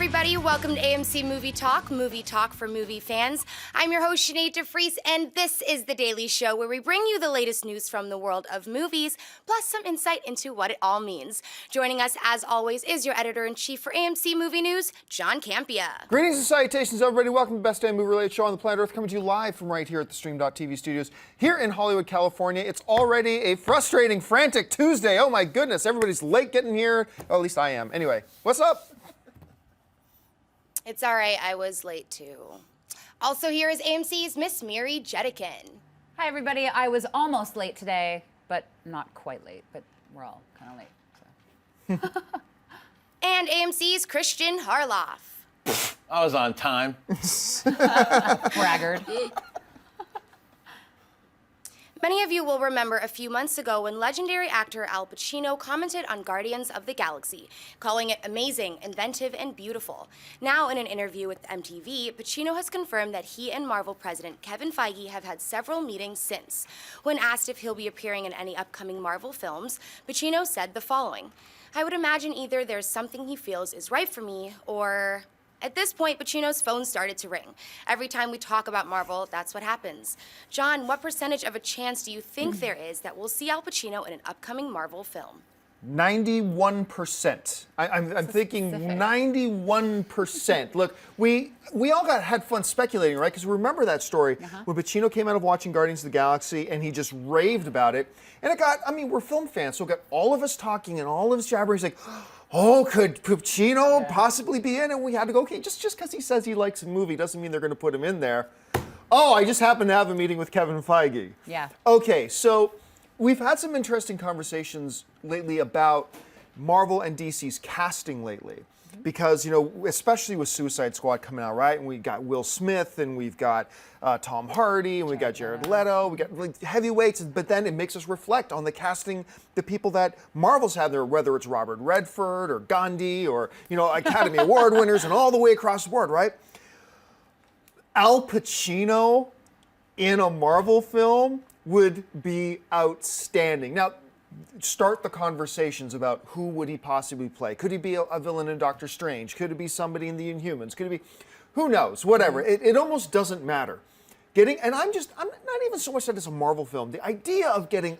everybody. Welcome to AMC Movie Talk for movie fans. I'm your host, Sinead DeFries, and this is the daily show where we bring you the latest news from the world of movies, plus some insight into what it all means. Joining us, as always, is your editor-in-chief for AMC Movie News, John Campea. Greetings and salutations, everybody. Welcome to the best damn movie-related show on the planet Earth, coming to you live from right here at the Stream.tv studios here in Hollywood, California. It's already a frustrating, frantic Tuesday. Oh, my goodness. Everybody's late getting here. Oh, at least I am. Anyway, what's up? It's all right. I was late, too. Also here is AMC's Miss Miri Jetikin. Hi, everybody. I was almost late today, but not quite late, but we're all kind of late. So. And AMC's Christian Harloff. I was on time. Braggart. Many of you will remember a few months ago when legendary actor Al Pacino commented on Guardians of the Galaxy, calling it amazing, inventive, and beautiful. Now, in an interview with MTV, Pacino has confirmed that he and Marvel president Kevin Feige have had several meetings since. When asked if he'll be appearing in any upcoming Marvel films, Pacino said the following: "I would imagine either there's something he feels is right for me, or..." At this point, Pacino's phone started to ring. Every time we talk about Marvel, that's what happens. John, what percentage of a chance do you think there is that we'll see Al Pacino in an upcoming Marvel film? 91%. I'm thinking 91%. Look, we all had fun speculating, right? Because remember that story when Pacino came out of watching Guardians of the Galaxy and he just raved about it. And it got, I mean, we're film fans, so it got all of us talking and all of us jabbering. He's like, oh, could Pacino possibly be in? And we had to go, okay, just because he says he likes a movie doesn't mean they're going to put him in there. Oh, I just happened to have a meeting with Kevin Feige. Yeah. Okay, so we've had some interesting conversations lately about Marvel and DC's casting lately. Because, you know, especially with Suicide Squad coming out, right? And we got Will Smith, and we've got Tom Hardy, and we got Jared Leto, we got like, heavyweights, but then it makes us reflect on the casting, the people that Marvel's had there, whether it's Robert Redford or Gandhi or, you know, Academy Award winners and all the way across the board, right? Al Pacino in a Marvel film would be outstanding. Now, start the conversations about who would he possibly play. Could he be a villain in Doctor Strange? Could it be somebody in the Inhumans? Could it be, who knows, whatever. It almost doesn't matter. I'm not even so much that it's a Marvel film. The idea of getting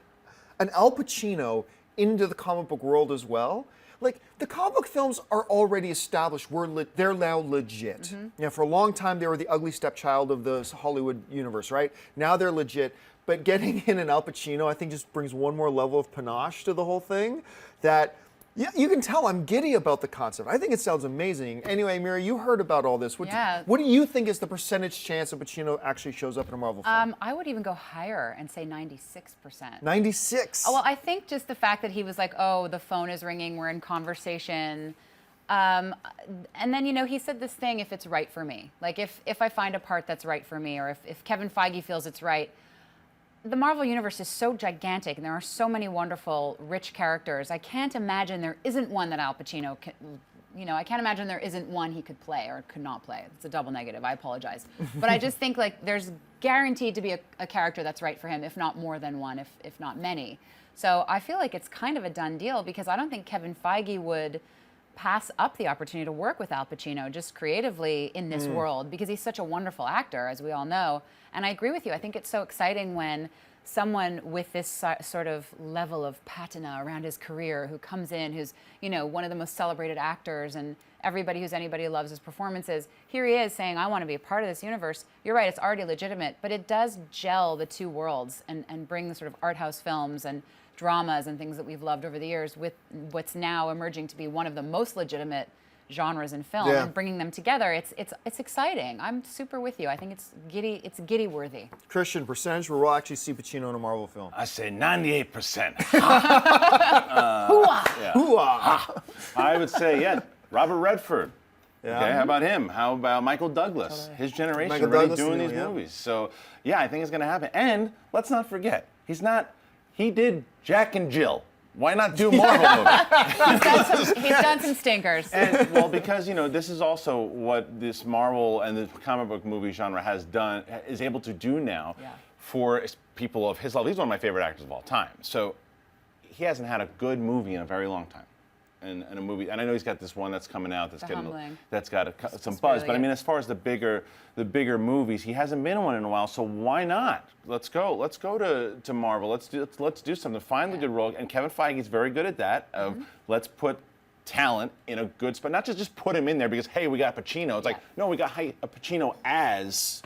an Al Pacino into the comic book world as well, like the comic book films are already established. They're now legit. You know, for a long time they were the ugly stepchild of the Hollywood universe, right? Now they're legit. But getting in an Al Pacino, I think, just brings one more level of panache to the whole thing that you can tell I'm giddy about the concept. I think it sounds amazing. Anyway, Mira, you heard about all this. What do you think is the percentage chance that Pacino actually shows up in a Marvel film? I would even go higher and say 96%. 96? Oh, well, I think just the fact that he was like, oh, the phone is ringing, we're in conversation. And then, you know, he said this thing, if it's right for me. Like, if I find a part that's right for me, or if Kevin Feige feels it's right. The Marvel Universe is so gigantic, and there are so many wonderful, rich characters. I can't imagine there isn't one that Al Pacino can, you know, I can't imagine there isn't one he could play or could not play. It's a double negative, I apologize. But I just think, like, there's guaranteed to be a character that's right for him, if not more than one, if not many. So I feel like it's kind of a done deal, because I don't think Kevin Feige would pass up the opportunity to work with Al Pacino just creatively in this world, because he's such a wonderful actor, as we all know. And I agree with you. I think it's so exciting when someone with this sort of level of patina around his career, who comes in, who's, you know, one of the most celebrated actors, and everybody who's anybody loves his performances, here he is saying, I want to be a part of this universe. You're right, it's already legitimate, but it does gel the two worlds and bring the sort of art house films and dramas and things that we've loved over the years with what's now emerging to be one of the most legitimate genres in film, and bringing them together. It's exciting. I'm super with you. I think it's giddy worthy. Christian, percentage where we'll actually see Pacino in a Marvel film? I say 98%. Hoo-ah! I would say, Robert Redford. Yeah. Okay, how about him? How about Michael Douglas? His generation Michael already Douglas, doing these movies. So, yeah, I think it's going to happen. And let's not forget, he did Jack and Jill. Why not do Marvel movies? He's done some stinkers. And, well, because, you know, this is also what this Marvel and the comic book movie genre is able to do now for people of his level. He's one of my favorite actors of all time. So he hasn't had a good movie in a very long time. in a movie. And I know he's got this one that's coming out that's Humbling. that's got some buzz. really But I good. mean, as far as the bigger movies, he hasn't been in one in a while. So why not? Let's go to Marvel. Let's do something. Find the good role. And Kevin Feige's very good at that. Let's put talent in a good spot. Not just put him in there because hey, we got Pacino. It's like no, we got a Pacino as.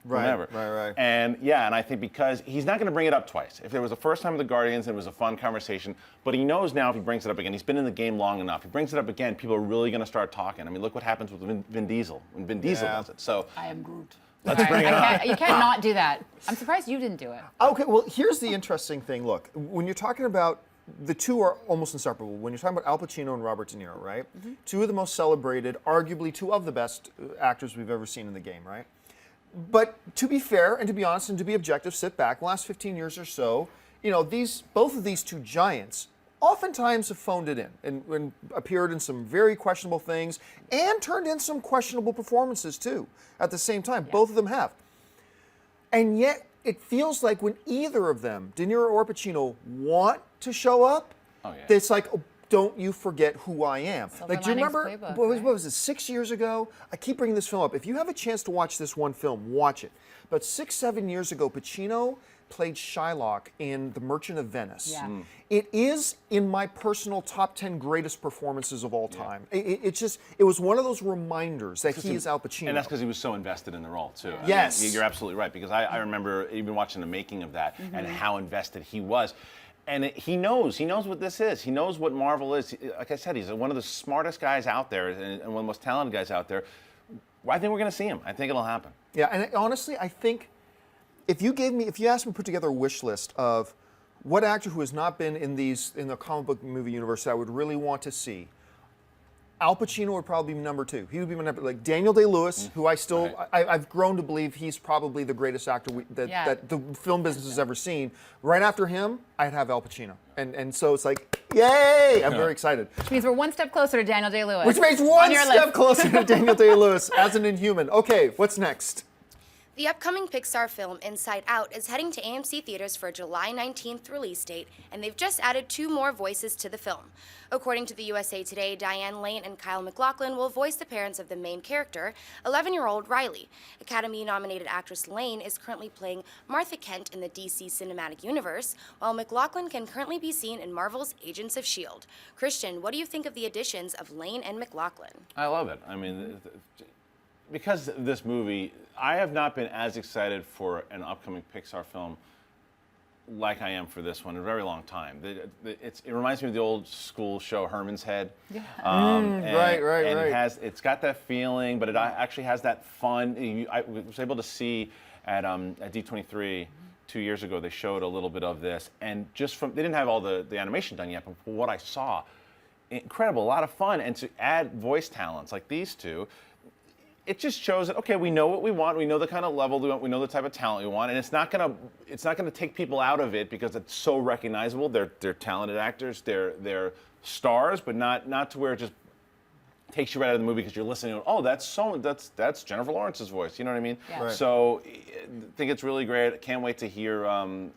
Whomever. Right. And yeah, and I think because he's not going to bring it up twice. If there was a first time with the Guardians, it was a fun conversation. But he knows now if he brings it up again, he's been in the game long enough. If he brings it up again, people are really going to start talking. I mean, look what happens with Vin Diesel when Vin Diesel does it. So I am Groot. let's bring it on. You can't not do that. I'm surprised you didn't do it. Okay, well, here's the interesting thing. Look, when you're talking about the two are almost inseparable. When you're talking about Al Pacino and Robert De Niro, right? Two of the most celebrated, arguably two of the best actors we've ever seen in the game, right? But to be fair and to be honest and to be objective, sit back. The last 15 years or so, both of these two giants oftentimes have phoned it in and appeared in some very questionable things and turned in some questionable performances too. At the same time, both of them have. And yet, it feels like when either of them, De Niro or Pacino, want to show up, it's like, oh, don't you forget who I am. Silver Like, do you Linings remember, Playbook, what right? was it, 6 years ago? I keep bringing this film up. If you have a chance to watch this one film, watch it. But 6, 7 years ago, Pacino played Shylock in The Merchant of Venice. Yeah. It is in my personal top 10 greatest performances of all time. It was one of those reminders that he is Al Pacino. And that's because he was so invested in the role, too. I mean, Yes. you're absolutely right, because I remember even watching the making of that and how invested he was. And he knows what this is. He knows what Marvel is. Like I said, he's one of the smartest guys out there and one of the most talented guys out there. I think we're going to see him. I think it'll happen. Yeah, and honestly, I think if you asked me to put together a wish list of what actor who has not been in the comic book movie universe that I would really want to see, Al Pacino would probably be number 2. He would be my number, like Daniel Day-Lewis, who I've grown to believe he's probably the greatest actor that the film business has ever seen. Right after him, I'd have Al Pacino, and so it's like, yay! I'm very excited. Which means we're one step closer to Daniel Day-Lewis. Which makes one step closer to Daniel Day-Lewis as an Inhuman. Okay, what's next? The upcoming Pixar film Inside Out is heading to AMC theaters for a July 19th release date, and they've just added 2 more voices to the film. According to the USA Today, Diane Lane and Kyle MacLachlan will voice the parents of the main character, 11-year-old Riley. Academy-nominated actress Lane is currently playing Martha Kent in the DC Cinematic Universe, while MacLachlan can currently be seen in Marvel's Agents of S.H.I.E.L.D. Christian, what do you think of the additions of Lane and MacLachlan? I love it. I mean, because of this movie, I have not been as excited for an upcoming Pixar film like I am for this one in a very long time. It reminds me of the old school show Herman's Head. Yeah. Right. It's got that feeling, but it actually has that fun. I was able to see at D23 2 years ago. They showed a little bit of this, and they didn't have all the animation done yet, but from what I saw, incredible, a lot of fun, and to add voice talents like these two. It just shows that, okay, we know what we want, we know the kind of level we want, we know the type of talent we want, and it's not gonna take people out of it because it's so recognizable. They're talented actors, they're stars, but not to where it just takes you right out of the movie because you're listening to, oh, that's Jennifer Lawrence's voice. You know what I mean? Yeah. Right. So I think it's really great. Can't wait to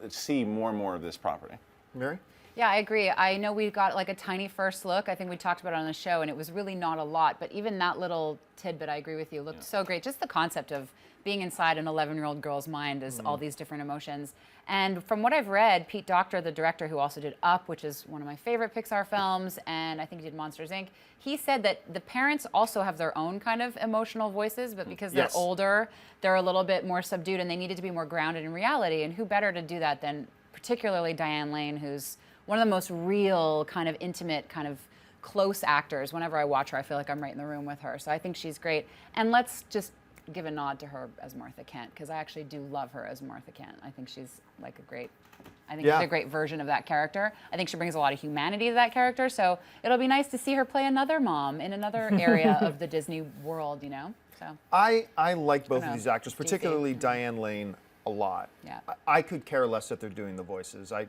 see more and more of this property. Mary? Yeah, I agree. I know we got like a tiny first look. I think we talked about it on the show, and it was really not a lot. But even that little tidbit, I agree with you, looked so great. Just the concept of being inside an 11-year-old girl's mind is all these different emotions. And from what I've read, Pete Docter, the director who also did Up, which is one of my favorite Pixar films, and I think he did Monsters, Inc., he said that the parents also have their own kind of emotional voices, but because they're older, they're a little bit more subdued, and they needed to be more grounded in reality. And who better to do that than particularly Diane Lane, who's one of the most real, kind of intimate, kind of close actors. Whenever I watch her, I feel like I'm right in the room with her. So I think she's great. And let's just give a nod to her as Martha Kent, because I actually do love her as Martha Kent. I think she's like she's a great version of that character. I think she brings a lot of humanity to that character. So it'll be nice to see her play another mom in another area of the Disney world, you know? So I like both of these actors, particularly Diane Lane, a lot. Yeah. I could care less that they're doing the voices. I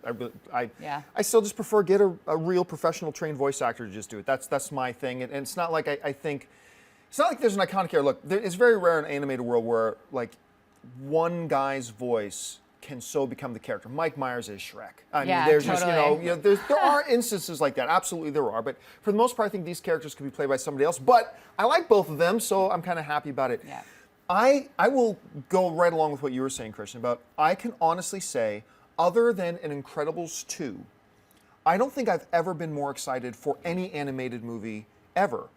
still just prefer get a real professional trained voice actor to just do it. That's my thing. And it's not like I think it's not like there's an iconic character. Look, it's very rare in an animated world where like one guy's voice can so become the character. Mike Myers is Shrek. I mean, Yeah, there's totally. there are instances like that. Absolutely, there are. But for the most part, I think these characters could be played by somebody else. But I like both of them, so I'm kind of happy about it. Yeah. I will go right along with what you were saying, Christian, about I can honestly say, other than an Incredibles 2, I don't think I've ever been more excited for any animated movie ever.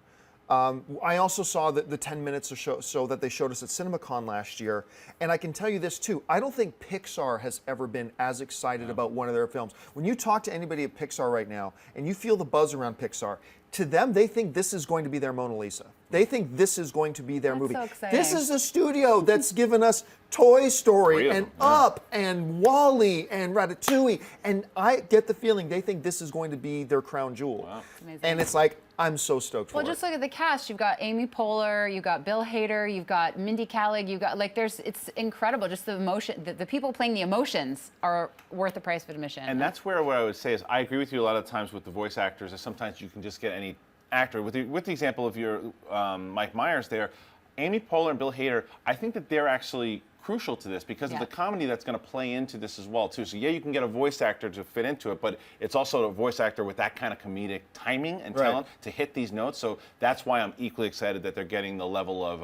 I also saw the 10 minutes or so that they showed us at CinemaCon last year, and I can tell you this too, I don't think Pixar has ever been as excited about one of their films. When you talk to anybody at Pixar right now, and you feel the buzz around Pixar, to them, they think this is going to be their Mona Lisa. They think this is going to be their movie. so exciting. This is a studio that's given us Toy Story Three of and them, yeah. Up and Wall-E and Ratatouille, and I get the feeling they think this is going to be their crown jewel. Wow. Amazing. And it's like, I'm so stoked Well, for just it. look at the cast. You've got Amy Poehler, you've got Bill Hader, you've got Mindy Kaling, you've got it's incredible. Just the emotion, the people playing the emotions are worth the price of admission. And that's where what I would say is I agree with you a lot of times with the voice actors. Is sometimes you can just get any actor. With the example of your Mike Myers there, Amy Poehler and Bill Hader, I think that they're actually crucial to this because of Yeah. the comedy that's going to play into this as well too. So yeah, you can get a voice actor to fit into it, but it's also a voice actor with that kind of comedic timing and Right. talent to hit these notes. So that's why I'm equally excited that they're getting the level of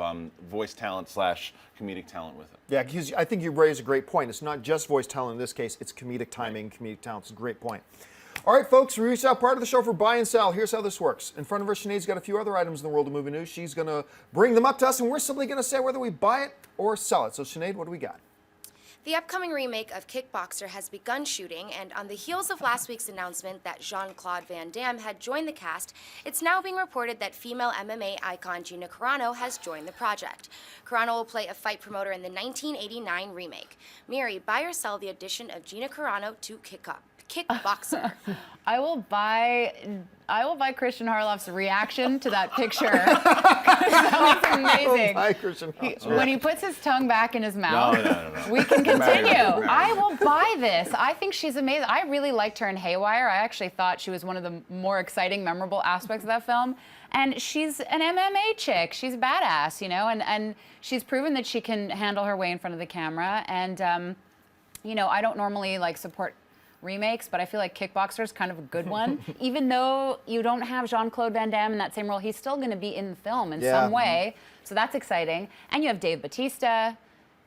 voice talent / comedic talent with it. Yeah, because I think you raise a great point. It's not just voice talent in this case, it's comedic timing, comedic talent. It's a great point. All right, folks, we reached out part of the show for buy and sell. Here's how this works. In front of her, Sinead's got a few other items in the world of movie news. She's going to bring them up to us, and we're simply going to say whether we buy it or sell it. So, Sinead, what do we got? The upcoming remake of Kickboxer has begun shooting, and on the heels of last week's announcement that Jean-Claude Van Damme had joined the cast, it's now being reported that female MMA icon Gina Carano has joined the project. Carano will play a fight promoter in the 1989 remake. Miri, buy or sell the addition of Gina Carano to Kickboxer? I will buy Christian Harloff's reaction to that picture. That was amazing. Hi, Christian. When he puts his tongue back in his mouth, No. we can continue. Married. I will buy this. I think she's amazing. I really liked her in Haywire. I actually thought she was one of the more exciting, memorable aspects of that film. And she's an MMA chick. She's badass, and she's proven that she can handle her way in front of the camera. And, I don't normally support remakes, but I feel like Kickboxer is kind of a good one. Even though you don't have Jean-Claude Van Damme in that same role, he's still going to be in the film in some way. So that's exciting. And you have Dave Bautista,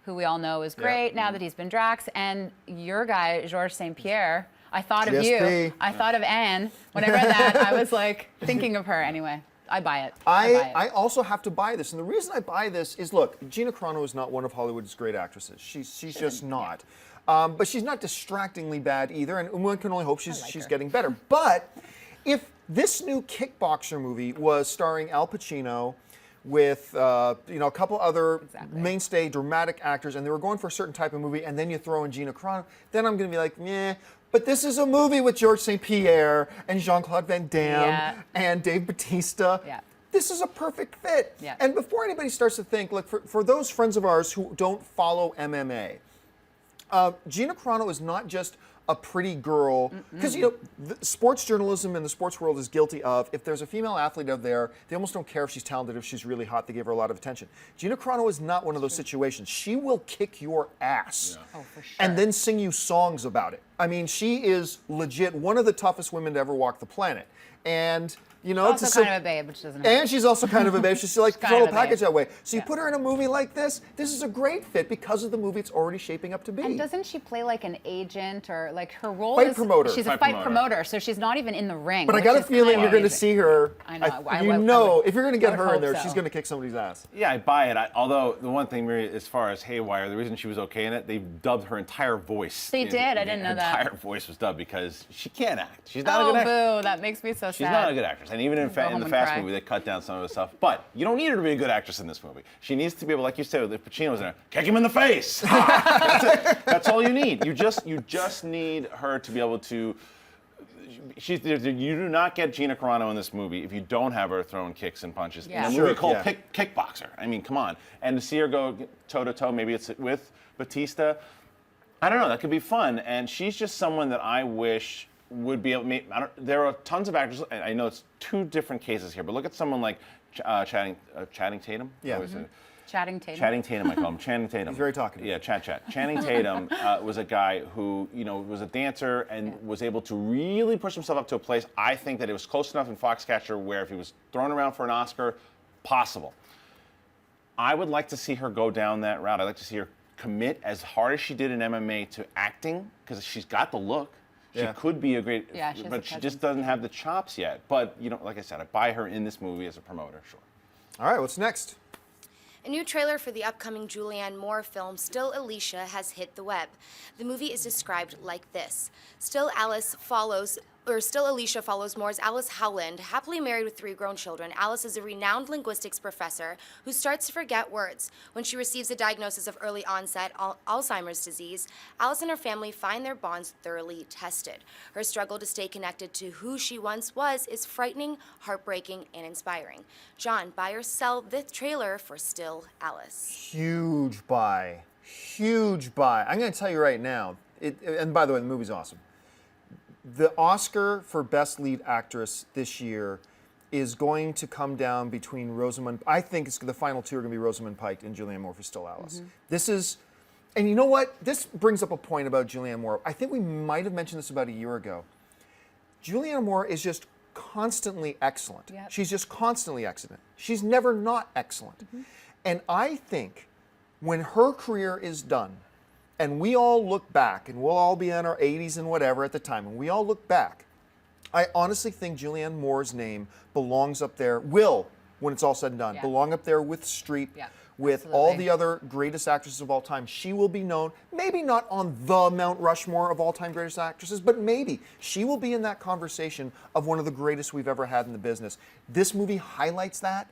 who we all know is great now that he's been Drax. And your guy, Georges St. Pierre, I thought of GSP. you. I thought of Anne. When I read that, I was thinking of her. Anyway, I buy it. I also have to buy this. And the reason I buy this is, look, Gina Carano is not one of Hollywood's great actresses. She's just not. But she's not distractingly bad either, and one can only hope she's getting better. But if this new Kickboxer movie was starring Al Pacino with a couple other mainstay dramatic actors, and they were going for a certain type of movie, and then you throw in Gina Carano, then I'm going to be like, meh. But this is a movie with Georges St. Pierre and Jean-Claude Van Damme and Dave Bautista. Yeah. This is a perfect fit. Yeah. And before anybody starts to think, look, for those friends of ours who don't follow MMA, Gina Carano is not just a pretty girl, because the sports journalism and the sports world is guilty of, if there's a female athlete out there, they almost don't care if she's talented, if she's really hot, they give her a lot of attention. Gina Carano is not one of those situations. She will kick your ass Oh, for sure. and then sing you songs about it. I mean, she is legit one of the toughest women to ever walk the planet. And Also kind of a babe, which doesn't hurt. and she's also kind of a babe. She's like kind total of a babe. package that way. So you Yeah. put her in a movie like this. This is a great fit because of the movie it's already shaping up to be. And doesn't she play like an agent or her role Fight is promoter. She's a Fight fight promoter. promoter, so she's not even in the ring. But I which got a is feeling kind you're of going to amazing. see her. I know. I If you're going to get I would her in hope there, so. she's going to kick somebody's ass. Yeah, I buy it. Although the one thing, Miri, as far as Haywire, the reason she was okay in it, they dubbed her entire voice. They did? I didn't know that. Her entire voice was dubbed because she can't act. She's not a good actress. boo! That makes me so sad. She's not a good actress. And even in Go the home and Fast cry. movie, they cut down some of the stuff. But you don't need her to be a good actress in this movie. She needs to be able, like you said, if Pacino's in there, kick him in the face. That's it. That's all you need. You just need her to be able to. You do not get Gina Carano in this movie if you don't have her throwing kicks and punches Yeah. in a Sure, movie called yeah. Kickboxer. I mean, come on. And to see her go toe to toe, maybe it's with Bautista. I don't know. That could be fun. And she's just someone that I wish would be able to make. There are tons of actors. And I know it's two different cases here, but look at someone like Channing Tatum. Yeah. Always, Chatting Tatum. Channing Tatum, I call him. Channing Tatum. He's very talkative. Yeah, chat. Channing Tatum was a guy who, was a dancer and was able to really push himself up to a place. I think that it was close enough in Foxcatcher where if he was thrown around for an Oscar, possible. I would like to see her go down that route. I'd like to see her commit as hard as she did in MMA to acting, because she's got the look. She could be a great, but she just doesn't have the chops yet. But, like I said, I buy her in this movie as a promoter, sure. All right, what's next? A new trailer for the upcoming Julianne Moore film, Still Alicia, has hit the web. The movie is described like this. Still Alicia follows Moore's Alice Howland, happily married with 3 grown children. Alice is a renowned linguistics professor who starts to forget words. When she receives a diagnosis of early onset Alzheimer's disease, Alice and her family find their bonds thoroughly tested. Her struggle to stay connected to who she once was is frightening, heartbreaking, and inspiring. John, buy or sell the trailer for Still Alice? Huge buy. Huge buy. I'm going to tell you right now, and by the way, the movie's awesome. The Oscar for Best Lead Actress this year is going to come down between Rosamund. I think the final 2 are going to be Rosamund Pike and Julianne Moore for Still Alice. This is, and you know what? This brings up a point about Julianne Moore. I think we might have mentioned this about a year ago. Julianne Moore is just constantly excellent. Yep. She's just constantly excellent. She's never not excellent. And I think when her career is done, and we all look back, and we'll all be in our 80s and whatever at the time, and we all look back, I honestly think Julianne Moore's name belongs up there, when it's all said and done, belong up there with Streep, with all the other greatest actresses of all time. She will be known, maybe not on the Mount Rushmore of all-time greatest actresses, but maybe she will be in that conversation of one of the greatest we've ever had in the business. This movie highlights that.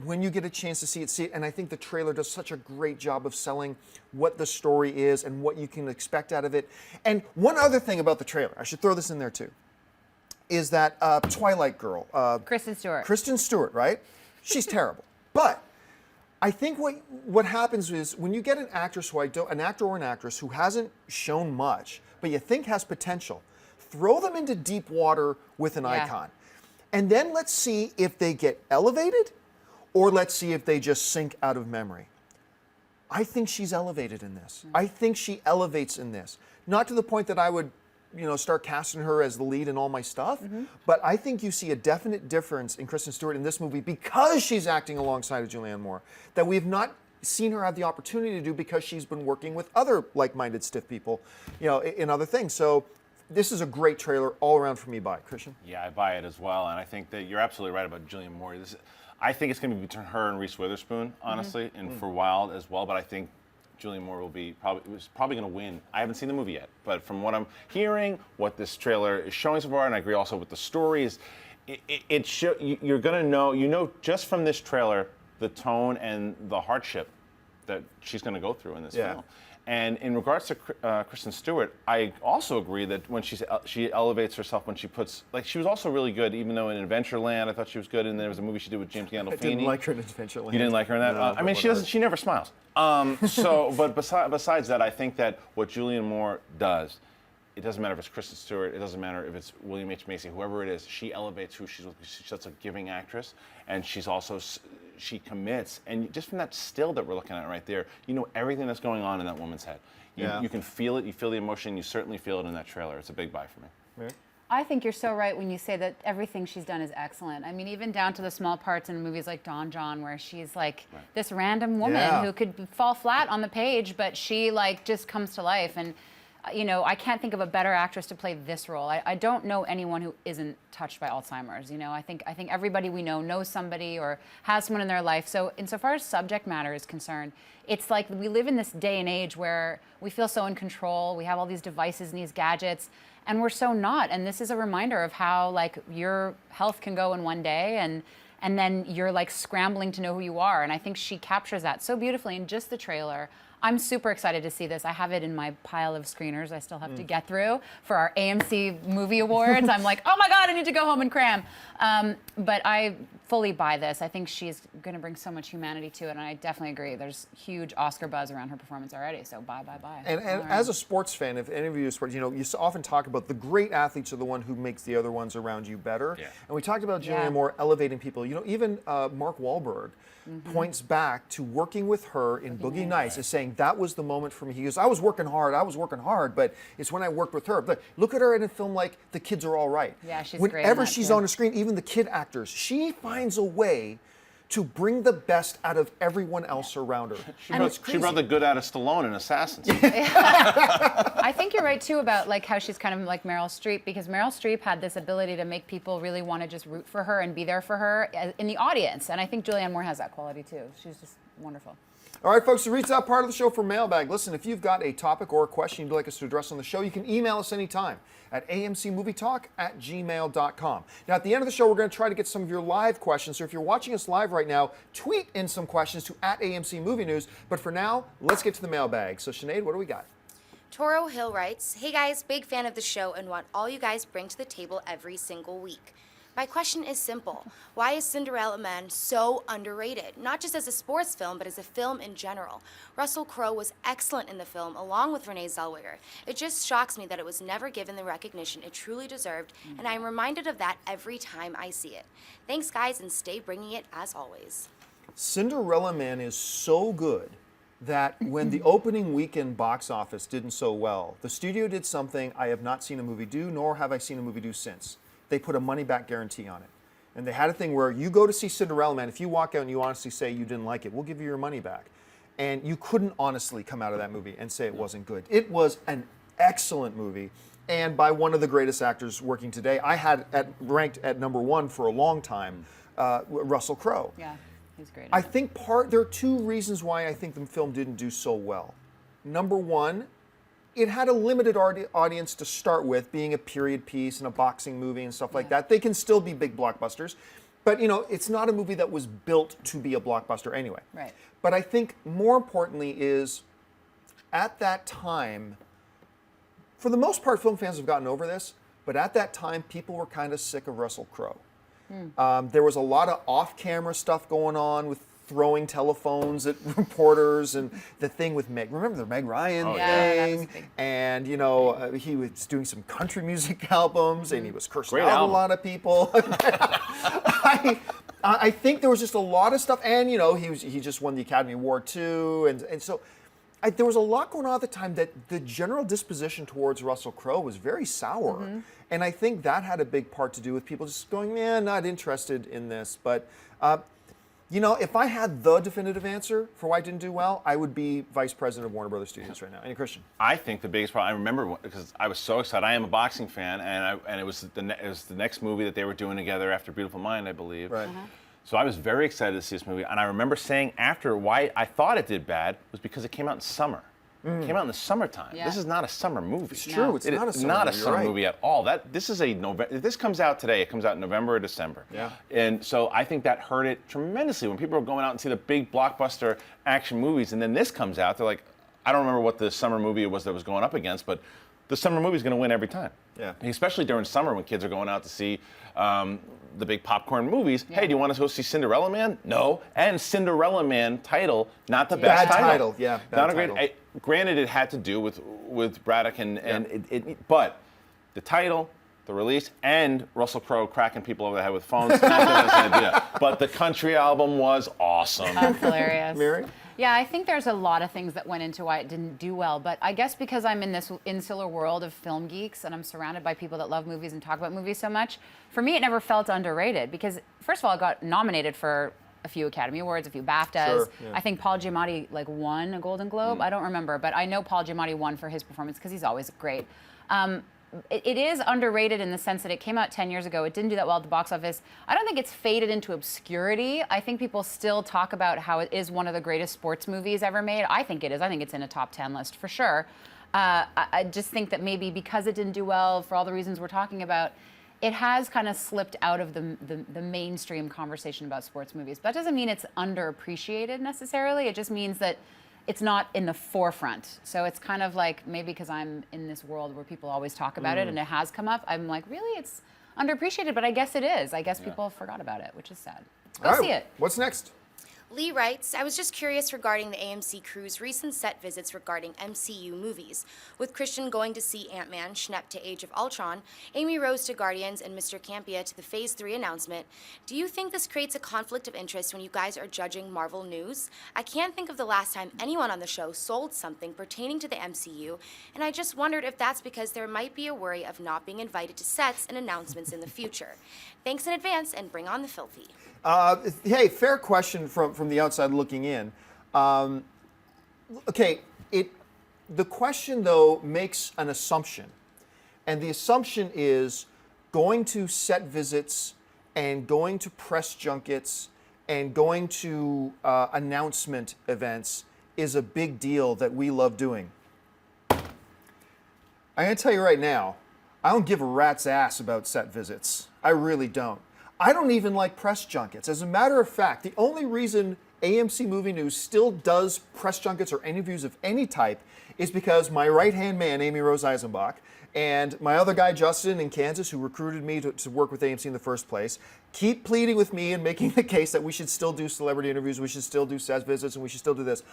When you get a chance to see it, and I think the trailer does such a great job of selling what the story is and what you can expect out of it. And one other thing about the trailer, I should throw this in there too, is that Twilight girl. Kristen Stewart. Kristen Stewart, right? She's terrible. But I think what happens is when you get an actress an actor or an actress who hasn't shown much, but you think has potential, throw them into deep water with an icon. And then let's see if they get elevated, or let's see if they just sink out of memory. I think she's elevated in this. I think she elevates in this. Not to the point that I would, start casting her as the lead in all my stuff, but I think you see a definite difference in Kristen Stewart in this movie because she's acting alongside of Julianne Moore that we've not seen her have the opportunity to do because she's been working with other like-minded stiff people, in other things. So this is a great trailer all around for me. Buy it. Christian? Yeah, I buy it as well, and I think that you're absolutely right about Julianne Moore. I think it's going to be between her and Reese Witherspoon, honestly, and for Wild as well. But I think Julianne Moore will be probably going to win. I haven't seen the movie yet, but from what I'm hearing, what this trailer is showing so far, and I agree also with the stories, you're going to know, just from this trailer, the tone and the hardship that she's going to go through in this film. And in regards to Kristen Stewart, I also agree that when she elevates herself when she puts, she was also really good, even though in Adventureland I thought she was good, and there was a movie she did with James Gandolfini. I didn't like her in Adventureland. You didn't like her in that? No, she never smiles. But besides that, I think that what Julianne Moore does, it doesn't matter if it's Kristen Stewart, it doesn't matter if it's William H. Macy, whoever it is, she elevates who she's such a giving actress, and she commits, and just from that still that we're looking at right there, everything that's going on in that woman's head. You can feel it, you feel the emotion, you certainly feel it in that trailer. It's a big buy for me. Right. I think you're so right when you say that everything she's done is excellent. I mean, even down to the small parts in movies like Don John, where she's this random woman who could fall flat on the page, but she just comes to life. And I can't think of a better actress to play this role. I don't know anyone who isn't touched by Alzheimer's. I think everybody we know knows somebody or has someone in their life. So insofar as subject matter is concerned, it's like we live in this day and age where we feel so in control. We have all these devices and these gadgets, and we're so not. And this is a reminder of how your health can go in one day, and then you're scrambling to know who you are. And I think she captures that so beautifully in just the trailer. I'm super excited to see this. I have it in my pile of screeners I still have to get through for our AMC Movie Awards. I'm like, oh my God, I need to go home and cram. But I fully buy this. I think she's going to bring so much humanity to it, and I definitely agree. There's huge Oscar buzz around her performance already, so buy. And as a sports fan, if any of you are sports, you often talk about the great athletes are the one who makes the other ones around you better. Yeah. And we talked about Julianne Moore elevating people. Even Mark Wahlberg points back to working with her in Boogie Nights as saying, that was the moment for me. He goes, I was working hard, but it's when I worked with her. But look at her in a film like The Kids Are All Right. Yeah, she's great in Whenever that, she's too. on a screen, even the kid actors, she finds a way to bring the best out of everyone else around her. She brought the good out of Stallone in Assassins. I think you're right too about like how she's kind of like Meryl Streep, because Meryl Streep had this ability to make people really want to just root for her and be there for her in the audience, and I think Julianne Moore has that quality too. She's just wonderful. All right, folks, to reach that part of the show for Mailbag, listen, if you've got a topic or a question you'd like us to address on the show, you can email us anytime at amcmovietalk@gmail.com. Now, at the end of the show, we're going to try to get some of your live questions. So if you're watching us live right now, tweet in some questions to @AMC Movie News. But for now, let's get to the mailbag. So, Sinead, what do we got? Toro Hill writes, hey guys, big fan of the show and want all you guys bring to the table every single week. My question is simple. Why is Cinderella Man so underrated? Not just as a sports film, but as a film in general. Russell Crowe was excellent in the film, along with Renee Zellweger. It just shocks me that it was never given the recognition it truly deserved, and I am reminded of that every time I see it. Thanks, guys, and stay bringing it as always. Cinderella Man is so good that when the opening weekend box office didn't so well, the studio did something I have not seen a movie do, nor have I seen a movie do since. They put a money-back guarantee on it. And they had a thing where you go to see Cinderella Man, if you walk out and you honestly say you didn't like it, we'll give you your money back. And you couldn't honestly come out of that movie and say it wasn't good. It was an excellent movie, and by one of the greatest actors working today. I had ranked at #1 for a long time, Russell Crowe. Yeah, he's great. I think there are two reasons why I think the film didn't do so well. Number one, it had a limited audience to start with, being a period piece and a boxing movie and stuff like that. They can still be big blockbusters, but it's not a movie that was built to be a blockbuster anyway. Right. But I think more importantly is, at that time, for the most part, film fans have gotten over this, but at that time, people were kind of sick of Russell Crowe. There was a lot of off-camera stuff going on with throwing telephones at reporters and the thing with Meg. Remember the Meg Ryan yeah, that was thing? big. And, he was doing some country music albums and he was cursing Great out album. a lot of people. I think there was just a lot of stuff. And, he just won the Academy Award too. And so there was a lot going on at the time that the general disposition towards Russell Crowe was very sour. And I think that had a big part to do with people just going, not interested in this. But, if I had the definitive answer for why it didn't do well, I would be vice president of Warner Brothers Studios right now. And Christian? I think the biggest problem, I remember because I was so excited. I am a boxing fan, and it was the next movie that they were doing together after Beautiful Mind, I believe. Right. So I was very excited to see this movie, and I remember saying after why I thought it did bad was because it came out in summer. It came out in the summertime. Yeah. This is not a summer movie. It's true. It's It not a is summer not a movie, you're summer right. movie at all. This is a November. If this comes out today, it comes out in November or December. Yeah. And so I think that hurt it tremendously when people are going out and see the big blockbuster action movies, and then this comes out. They're like, I don't remember what the summer movie it was that was going up against, but the summer movie is going to win every time. Yeah. Especially during summer when kids are going out to see the big popcorn movies. Hey, do you want to go see Cinderella Man? No. And Cinderella Man title, not the best Bad title. Yeah, bad not a great. title. Granted, it had to do with Braddock but the title, the release, and Russell Crowe cracking people over the head with phones. Not that that's an idea. But the country album was awesome. That's hilarious. Mary? Yeah, I think there's a lot of things that went into why it didn't do well, but I guess because I'm in this insular world of film geeks and I'm surrounded by people that love movies and talk about movies so much, for me it never felt underrated because, first of all, it got nominated for a few Academy Awards, a few BAFTAs. Sure, yeah. I think Paul Giamatti won a Golden Globe. I don't remember, but I know Paul Giamatti won for his performance because he's always great. It is underrated in the sense that it came out 10 years ago. It didn't do that well at the box office. I don't think it's faded into obscurity. I think people still talk about how it is one of the greatest sports movies ever made. I think it is. I think it's in a top 10 list for sure. I just think that maybe because it didn't do well for all the reasons we're talking about, it has kind of slipped out of the mainstream conversation about sports movies. But that doesn't mean it's underappreciated necessarily. It just means that it's not in the forefront. So it's kind of like maybe because I'm in this world where people always talk about it and it has come up, I'm like, really? underappreciated, but I guess it is. I guess people forgot about it, which is sad. Go All right, see it. What's next? Lee writes, I was just curious regarding the AMC crew's recent set visits regarding MCU movies. With Christian going to see Ant-Man, Schnepp to Age of Ultron, Amy Rose to Guardians, and Mr. Campia to the Phase 3 announcement, do you think this creates a conflict of interest when you guys are judging Marvel news? I can't think of the last time anyone on the show sold something pertaining to the MCU, and I just wondered if that's because there might be a worry of not being invited to sets and announcements in the future. Thanks in advance, and bring on the filthy. Hey, fair question from the outside looking in. Okay, the question though makes an assumption, and the assumption is going to set visits and going to press junkets and going to announcement events is a big deal that we love doing. I'm going to tell you right now, I don't give a rat's ass about set visits. I really don't. I don't even like press junkets. As a matter of fact, the only reason AMC Movie News still does press junkets or interviews of any type is because my right-hand man, Amy Rose Eisenbach, and my other guy, Justin, in Kansas, who recruited me to work with AMC in the first place, keep pleading with me and making the case that we should still do celebrity interviews, we should still do set visits, and we should still do this.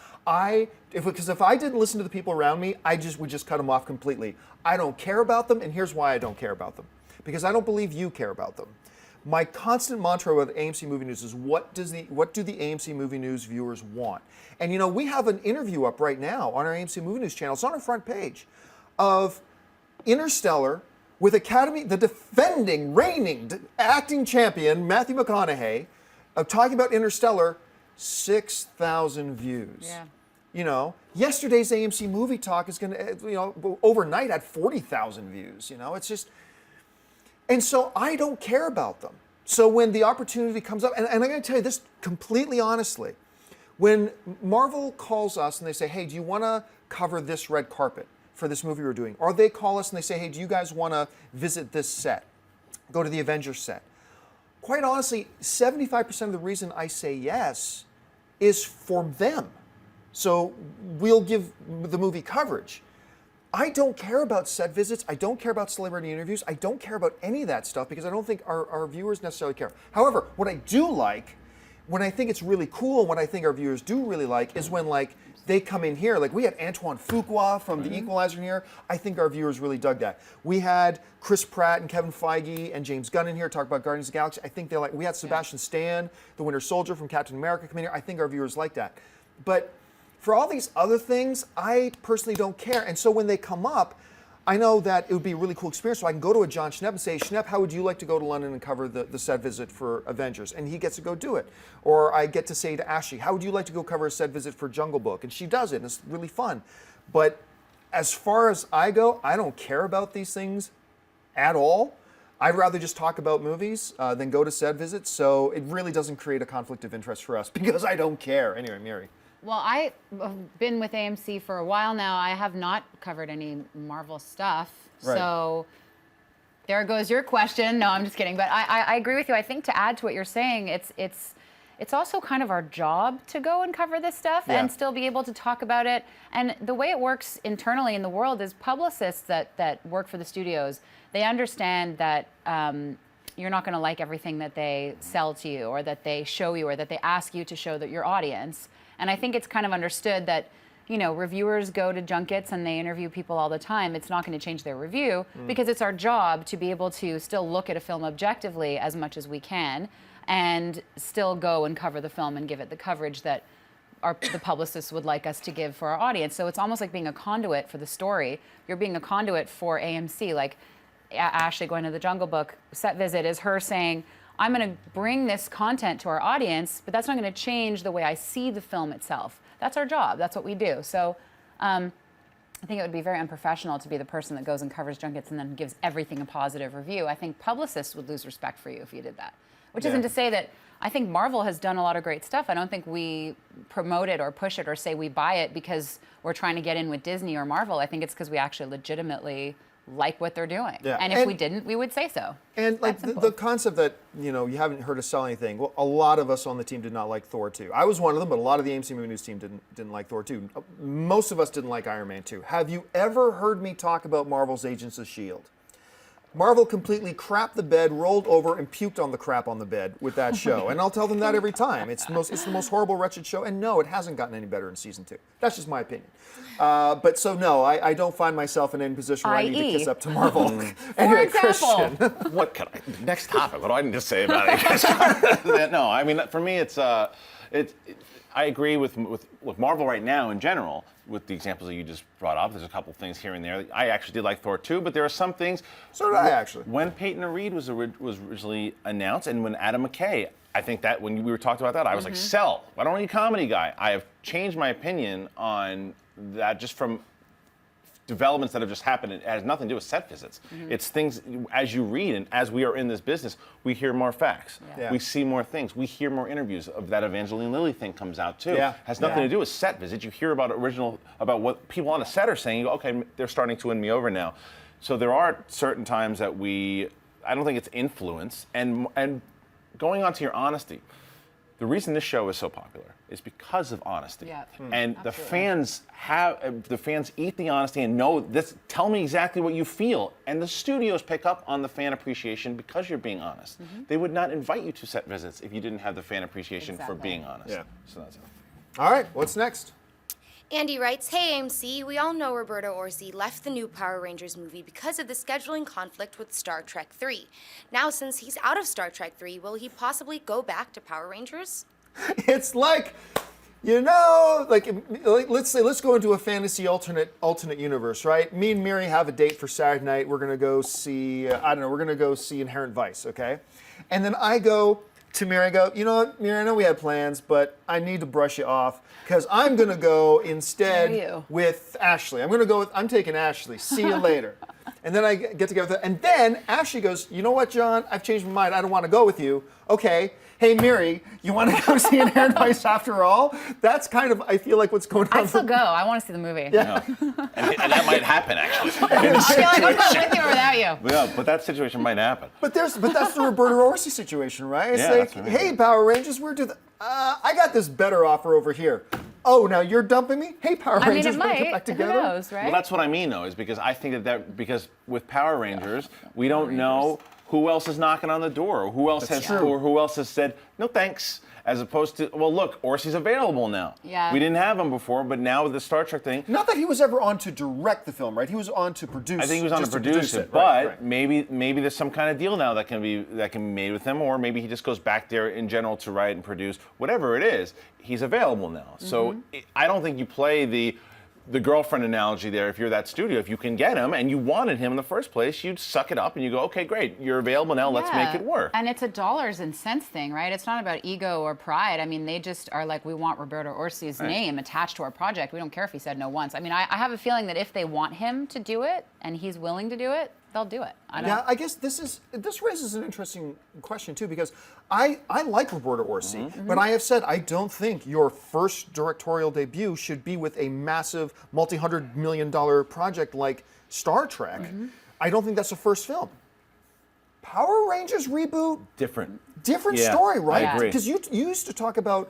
Because if I didn't listen to the people around me, would just cut them off completely. I don't care about them, and here's why I don't care about them. Because I don't believe you care about them. My constant mantra with AMC Movie News is what do the AMC Movie News viewers want? And we have an interview up right now on our AMC Movie News channel. It's on our front page of Interstellar with the defending, reigning, acting champion, Matthew McConaughey, talking about Interstellar, 6,000 views. Yeah. Yesterday's AMC Movie Talk is going to, overnight had 40,000 views. It's just... And so I don't care about them. So when the opportunity comes up, and I'm going to tell you this completely honestly, when Marvel calls us and they say, hey, do you want to cover this red carpet for this movie we're doing? Or they call us and they say, hey, do you guys want to visit this set? Go to the Avengers set. Quite honestly, 75% of the reason I say yes is for them. So we'll give the movie coverage. I don't care about set visits. I don't care about celebrity interviews. I don't care about any of that stuff because I don't think our viewers necessarily care. However, what I do like, when I think it's really cool, and what I think our viewers do really like, is when they come in here. Like we had Antoine Fuqua from The Equalizer in here. I think our viewers really dug that. We had Chris Pratt and Kevin Feige and James Gunn in here talk about Guardians of the Galaxy. I think they like. We had Sebastian Stan, the Winter Soldier from Captain America, come in here. I think our viewers like that. But for all these other things, I personally don't care. And so when they come up, I know that it would be a really cool experience. So I can go to a John Schnepp and say, Schnepp, how would you like to go to London and cover the set visit for Avengers? And he gets to go do it. Or I get to say to Ashley, how would you like to go cover a set visit for Jungle Book? And she does it, and it's really fun. But as far as I go, I don't care about these things at all. I'd rather just talk about movies than go to set visits. So it really doesn't create a conflict of interest for us because I don't care. Anyway, Mary. Well, I've been with AMC for a while now. I have not covered any Marvel stuff. Right. So there goes your question. No, I'm just kidding. But I agree with you. I think to add to what you're saying, it's also kind of our job to go and cover this stuff and still be able to talk about it. And the way it works internally in the world is publicists that work for the studios, they understand that you're not going to like everything that they sell to you or that they show you or that they ask you to show your audience. And I think it's kind of understood that, reviewers go to junkets and they interview people all the time. It's not going to change their review because it's our job to be able to still look at a film objectively as much as we can and still go and cover the film and give it the coverage that the publicists would like us to give for our audience. So it's almost like being a conduit for the story. You're being a conduit for AMC. Like Ashley going to the Jungle Book set visit is her saying, I'm going to bring this content to our audience, but that's not going to change the way I see the film itself. That's our job. That's what we do. So I think it would be very unprofessional to be the person that goes and covers junkets and then gives everything a positive review. I think publicists would lose respect for you if you did that. Which isn't to say that I think Marvel has done a lot of great stuff. I don't think we promote it or push it or say we buy it because we're trying to get in with Disney or Marvel. I think it's because we actually legitimately like what they're doing. Yeah. And if we didn't, we would say so. And the concept that, you haven't heard us sell anything, well, a lot of us on the team did not like Thor 2. I was one of them, but a lot of the AMC Movie News team didn't like Thor 2. Most of us didn't like Iron Man 2. Have you ever heard me talk about Marvel's Agents of S.H.I.E.L.D.? Marvel completely crapped the bed, rolled over, and puked on the crap on the bed with that show. And I'll tell them that every time. It's the most horrible, wretched show. And no, it hasn't gotten any better in season 2. That's just my opinion. But so no, I don't find myself in any position where I need to kiss up to Marvel. Anyway, Christian. What can I? Next topic. What do I need to say about it? No, I mean, for me, it's I agree with Marvel right now in general. With the examples that you just brought up, there's a couple things here and there. I actually did like Thor 2, but there are some things. So did I actually. When Peyton Reed was originally announced, and when Adam McKay, I think that when we were talking about that, I was like, sell. I don't need a comedy guy. I have changed my opinion on that just from developments that have just happened. It has nothing to do with set visits. It's things, as you read and as we are in this business, we hear more facts. Yeah. We see more things. We hear more interviews. Of that Evangeline Lilly thing comes out too. Yeah. Has nothing to do with set visits. You hear about about what people on a set are saying. You go, okay, they're starting to win me over now. So there are certain times that I don't think it's influence. And going on to your honesty, the reason this show is so popular is because of honesty. Yeah. And the fans eat the honesty and know this. Tell me exactly what you feel. And the studios pick up on the fan appreciation because you're being honest. They would not invite you to set visits if you didn't have the fan appreciation for being honest. Yeah. So that's it. All right, what's next? Andy writes, hey AMC, we all know Roberto Orci left the new Power Rangers movie because of the scheduling conflict with Star Trek 3. Now, since he's out of Star Trek 3, will he possibly go back to Power Rangers? It's like, let's go into a fantasy alternate universe, right? Me and Miri have a date for Saturday night. We're gonna go see, we're gonna go see Inherent Vice, okay? And then I go to Miri, I go, you know what, Miri, I know we had plans, but I need to brush you off because I'm gonna go instead with Ashley. I'm taking Ashley. See you later. And then I get together with her, and then Ashley goes, you know what, John? I've changed my mind. I don't want to go with you. Okay. Hey, Miri, you want to go see Inherent Vice after all? That's kind of, I feel like, what's going on. I'd still go. I want to see the movie. Yeah. And that might happen, actually. I feel like I'm going with you or without you. Yeah, but that situation might happen. But that's the Roberto Orci situation, right? It's Yeah, like, that's what I mean. hey, Power Rangers, I got this better offer over here. Oh, now you're dumping me? Hey, Power Rangers, I mean, it wanna get might. back Who together? knows, right? Well, that's what I mean, though, is because I think because with Power Rangers, we don't know who else is knocking on the door, or who else has said no thanks, as opposed to, well, look, Orci's available now. Yeah. We didn't have him before, but now with the Star Trek thing, Not that he was ever on to direct the film, right? He was on to produce. I think he was on to just produce it, Right, but right. maybe there's some kind of deal now that can be made with him, or maybe he just goes back there in general to write and produce. Whatever it is, he's available now. So I don't think you play the girlfriend analogy there. If you're that studio, if you can get him and you wanted him in the first place, you'd suck it up and you go, okay, great, you're available now, let's make it work. And it's a dollars and cents thing, right? It's not about ego or pride. I mean, they just are like, we want Roberto Orci's name attached to our project. We don't care if he said no once. I mean, I have a feeling that if they want him to do it and he's willing to do it, they'll do it. I guess this raises an interesting question too, because I like Roberto Orci, but I have said I don't think your first directorial debut should be with a massive multi-$100 million project like Star Trek. I don't think that's the first film. Power Rangers reboot, Different story, right? I agree. Because you used to talk about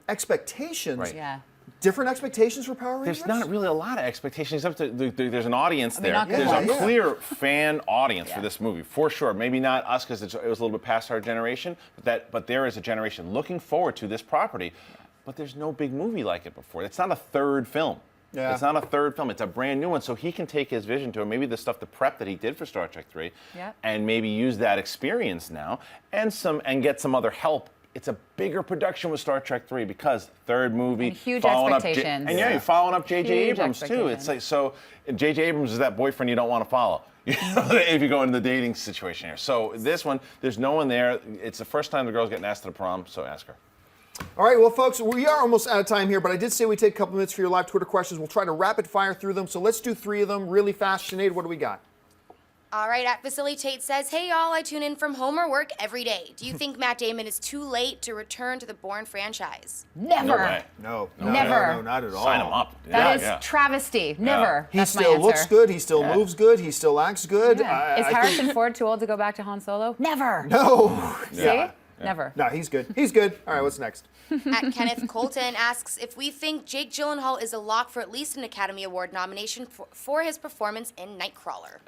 expectations. Right. Yeah. Different expectations for Power Rangers? There's not really a lot of expectations. There's an audience there. not There's good a ones. clear fan audience for this movie, for sure. Maybe not us because it was a little bit past our generation, but there is a generation looking forward to this property. But there's no big movie like it before. It's not a third film. Yeah. It's not a third film. It's a brand new one. So he can take his vision to it. Maybe the prep that he did for Star Trek 3, and maybe use that experience now and get some other help. It's a bigger production with Star Trek 3 because third movie, And huge following expectations. Up, you're following up J.J. Huge Abrams too. expectations. It's like so. J.J. Abrams is that boyfriend you don't want to follow. If you go into the dating situation here. So this one, there's no one there. It's the first time the girl's getting asked to the prom, so ask her. All right, well, folks, we are almost out of time here, but I did say we'd take a couple minutes for your live Twitter questions. We'll try to rapid fire through them, so let's do 3 of them really fast. Sinead, what do we got? All right, at Vasily Tate says, hey y'all, I tune in from home or work every day. Do you think Matt Damon is too late to return to the Bourne franchise? Never. No way. No, Never. not at all. Sign him up. That is travesty. Never. He That's my still answer. looks good. He still moves good. He still acts good. Yeah. Is I think- Harrison Ford too old to go back to Han Solo? Never. No. See? Never. No, he's good. He's good. All right, what's next? At Kenneth Colton asks if we think Jake Gyllenhaal is a lock for at least an Academy Award nomination for his performance in Nightcrawler.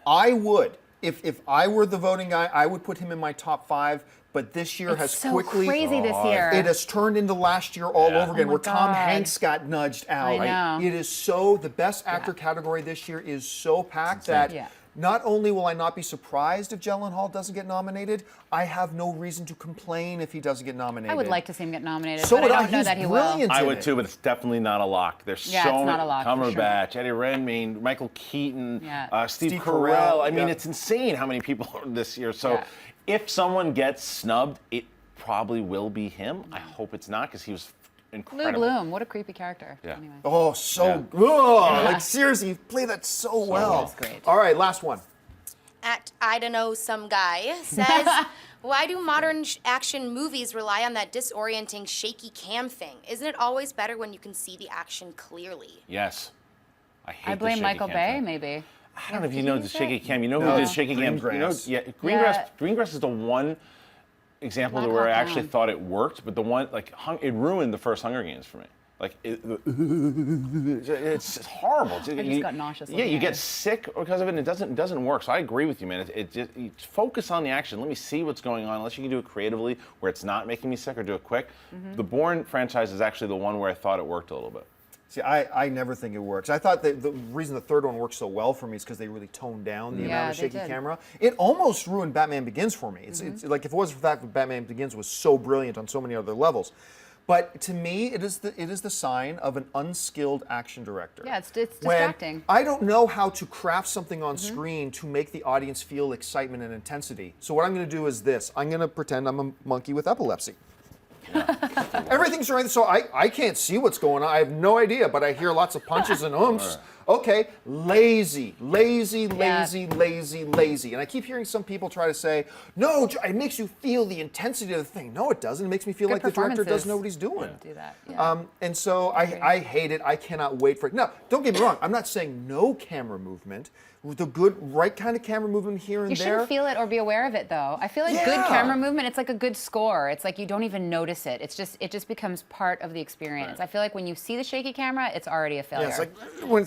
I would. if I were the voting guy, I would put him in my top 5. But this year It's has so quickly crazy this year. It has turned into last year all over again, Oh my where Tom God. Hanks got nudged out. I know. It is so the best actor category this year is so packed that. Yeah. Not only will I not be surprised if Gyllenhaal doesn't get nominated, I have no reason to complain if he doesn't get nominated. I would like to see him get nominated, So but would I I. don't know He's that he brilliant. will. I in would it. too, but it's definitely not a lock. There's Yeah, so it's many. not a lock, for sure. Cumberbatch, Eddie Redmayne, Michael Keaton, Yeah. Steve Steve Carell. Carell, I mean, yeah. it's insane how many people are this year. So Yeah. if someone gets snubbed, it probably will be him. I hope it's not because he was Lou incredible. Bloom, what a creepy character. Yeah. Anyway. Oh, so Yeah. good. Like, seriously, you play that so well. That's great. All right, last one. At I don't know, some guy says, why do modern action movies rely on that disorienting shaky cam thing? Isn't it always better when you can see the action clearly? Yes. I hate I the blame shaky Michael cam Bay, thing. maybe. I don't know if you know the shaky cam. You know No. who did shaky cam? You know, Greengrass. yeah, Yeah. Greengrass is the one example Black where I Hawk actually Down. thought it worked, but the one like it ruined the first Hunger Games for me. Like it's horrible. I just got nauseous Yeah, looking you at get it. sick because of it. And it doesn't work. So I agree with you, man. It just you focus on the action. Let me see what's going on. Unless you can do it creatively, where it's not making me sick, or do it quick. Mm-hmm. The Bourne franchise is actually the one where I thought it worked a little bit. See, I never think it works. I thought that the reason the third one worked so well for me is because they really toned down the amount of they shaky did. camera. It almost ruined Batman Begins for me. It's like if it wasn't for the fact that Batman Begins was so brilliant on so many other levels. But to me, it is the sign of an unskilled action director. Yeah, it's When distracting. I don't know how to craft something on screen to make the audience feel excitement and intensity. So what I'm going to do is this. I'm going to pretend I'm a monkey with epilepsy. Everything's right. So I can't see what's going on. I have no idea, but I hear lots of punches and oomph. Okay, lazy. And I keep hearing some people try to say, no, it makes you feel the intensity of the thing. No, it doesn't. It makes me feel Good like the director doesn't performances know what he's doing. do that. Yeah. And so I hate it. I cannot wait for it. Now, don't get me wrong. I'm not saying no camera movement. The good, right kind of camera movement here and You there. shouldn't feel it or be aware of it, though. I feel like good Yeah. camera movement, it's like a good score. It's like you don't even notice it. It just becomes part of the experience. I feel like when you see the shaky camera, it's already a failure. Yeah, it's like when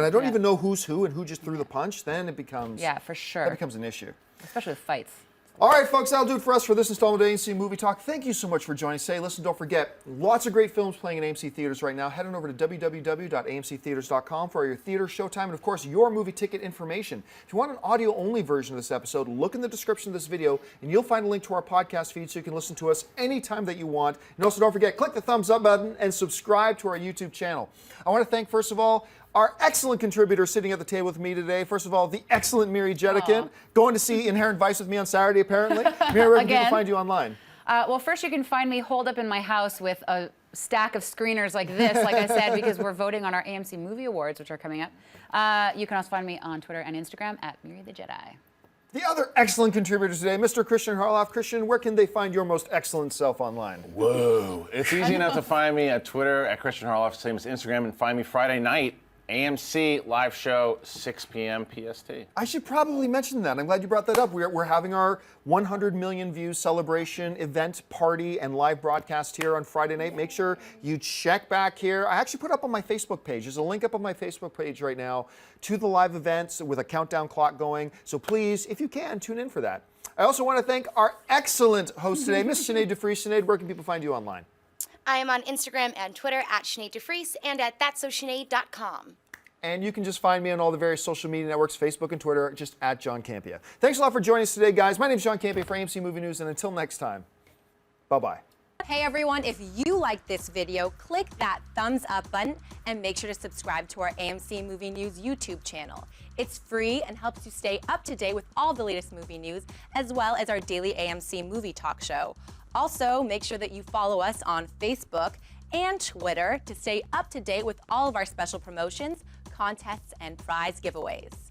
I don't even know who's who and who just threw the punch, then it becomes for sure. that becomes an issue. Especially with fights. All right, folks, that'll do it for us for this installment of AMC Movie Talk. Thank you so much for joining us today. Listen, don't forget, lots of great films playing in AMC theaters right now. Head on over to www.amctheaters.com for your theater, showtime, and of course, your movie ticket information. If you want an audio-only version of this episode, look in the description of this video, and you'll find a link to our podcast feed so you can listen to us anytime that you want. And also, don't forget, click the thumbs up button and subscribe to our YouTube channel. I want to thank, first of all, our excellent contributor sitting at the table with me today. First of all, the excellent Miri Jetikin, going to see Inherent Vice with me on Saturday, apparently. Miri, where can people Again. find you online? Well, first you can find me holed up in my house with a stack of screeners like this, like I said, because we're voting on our AMC Movie Awards, which are coming up. You can also find me on Twitter and Instagram at Miri the Jedi. The other excellent contributor today, Mr. Christian Harloff. Christian, where can they find your most excellent self online? Whoa. It's easy enough to find me at Twitter at Christian Harloff, same as Instagram, and find me Friday night, AMC live show, 6 p.m. PST. I should probably mention that. I'm glad you brought that up. We're having our 100 million views celebration event party and live broadcast here on Friday night. Make sure you check back here. I actually put up on my Facebook page. There's a link up on my Facebook page right now to the live events with a countdown clock going. So please, if you can, tune in for that. I also want to thank our excellent host today, Miss Sinead DeFries. Sinead, where can people find you online? I am on Instagram and Twitter at Sinead DeFries and at that'ssosinead.com. And you can just find me on all the various social media networks, Facebook and Twitter, just at John Campea. Thanks a lot for joining us today, guys. My name is John Campea for AMC Movie News, and until next time, bye-bye. Hey everyone, if you like this video, click that thumbs up button and make sure to subscribe to our AMC Movie News YouTube channel. It's free and helps you stay up to date with all the latest movie news, as well as our daily AMC Movie Talk show. Also, make sure that you follow us on Facebook and Twitter to stay up to date with all of our special promotions, contests, and prize giveaways.